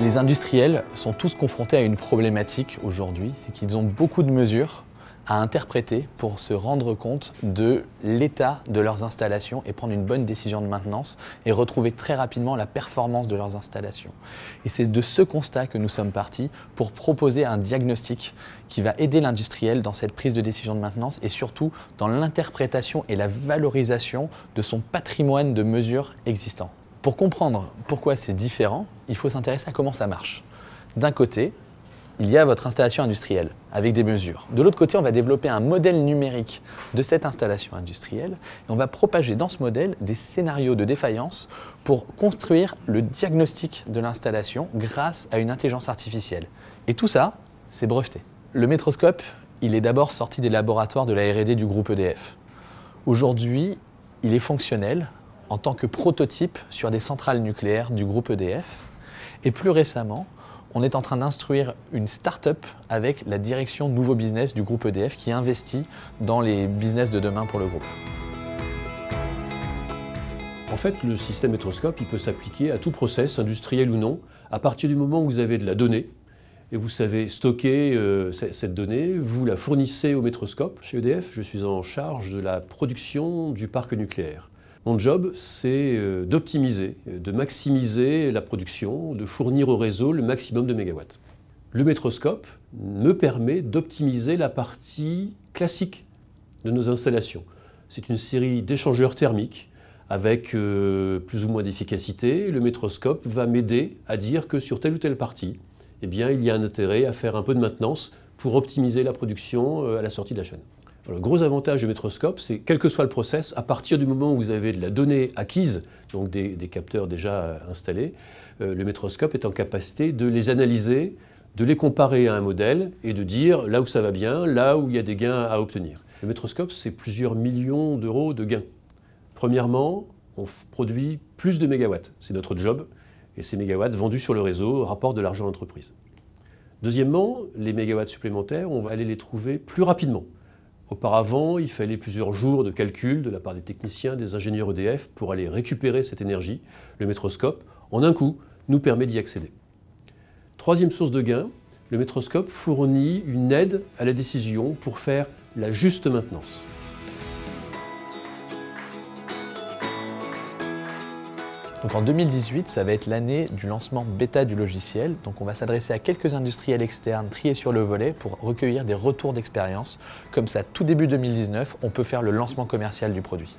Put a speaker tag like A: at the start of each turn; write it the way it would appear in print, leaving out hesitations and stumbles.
A: Les industriels sont tous confrontés à une problématique aujourd'hui, c'est qu'ils ont beaucoup de mesures à interpréter pour se rendre compte de l'état de leurs installations et prendre une bonne décision de maintenance et retrouver très rapidement la performance de leurs installations. Et c'est de ce constat que nous sommes partis pour proposer un diagnostic qui va aider l'industriel dans cette prise de décision de maintenance et surtout dans l'interprétation et la valorisation de son patrimoine de mesures existants. Pour comprendre pourquoi c'est différent, il faut s'intéresser à comment ça marche. D'un côté, il y a votre installation industrielle avec des mesures. De l'autre côté, on va développer un modèle numérique de cette installation industrielle et on va propager dans ce modèle des scénarios de défaillance pour construire le diagnostic de l'installation grâce à une intelligence artificielle. Et tout ça, c'est breveté. Le métroscope, il est d'abord sorti des laboratoires de la R&D du groupe EDF. Aujourd'hui, il est fonctionnel en tant que prototype sur des centrales nucléaires du groupe EDF. Et plus récemment, on est en train d'instruire une start-up avec la direction Nouveau Business du groupe EDF qui investit dans les business de demain pour le groupe.
B: En fait, le système métroscope, il peut s'appliquer à tout process, industriel ou non, à partir du moment où vous avez de la donnée et vous savez stocker cette donnée, vous la fournissez au métroscope. Chez EDF, je suis en charge de la production du parc nucléaire. Mon job, c'est d'optimiser, de maximiser la production, de fournir au réseau le maximum de mégawatts. Le métroscope me permet d'optimiser la partie classique de nos installations. C'est une série d'échangeurs thermiques avec plus ou moins d'efficacité. Le métroscope va m'aider à dire que sur telle ou telle partie, eh bien, il y a un intérêt à faire un peu de maintenance pour optimiser la production à la sortie de la chaîne. Alors, le gros avantage du métroscope, c'est quel que soit le process, à partir du moment où vous avez de la donnée acquise, donc des capteurs déjà installés, le métroscope est en capacité de les analyser, de les comparer à un modèle et de dire là où ça va bien, là où il y a des gains à obtenir. Le métroscope, c'est plusieurs millions d'euros de gains. Premièrement, on produit plus de mégawatts, c'est notre job, et ces mégawatts vendus sur le réseau rapportent de l'argent à l'entreprise. Deuxièmement, les mégawatts supplémentaires, on va aller les trouver plus rapidement. Auparavant, il fallait plusieurs jours de calcul de la part des techniciens, des ingénieurs EDF pour aller récupérer cette énergie. Le métroscope, en un coup, nous permet d'y accéder. Troisième source de gain, le métroscope fournit une aide à la décision pour faire la juste maintenance.
A: Donc en 2018, ça va être l'année du lancement bêta du logiciel. Donc on va s'adresser à quelques industriels externes triés sur le volet pour recueillir des retours d'expérience. Comme ça, tout début 2019, on peut faire le lancement commercial du produit.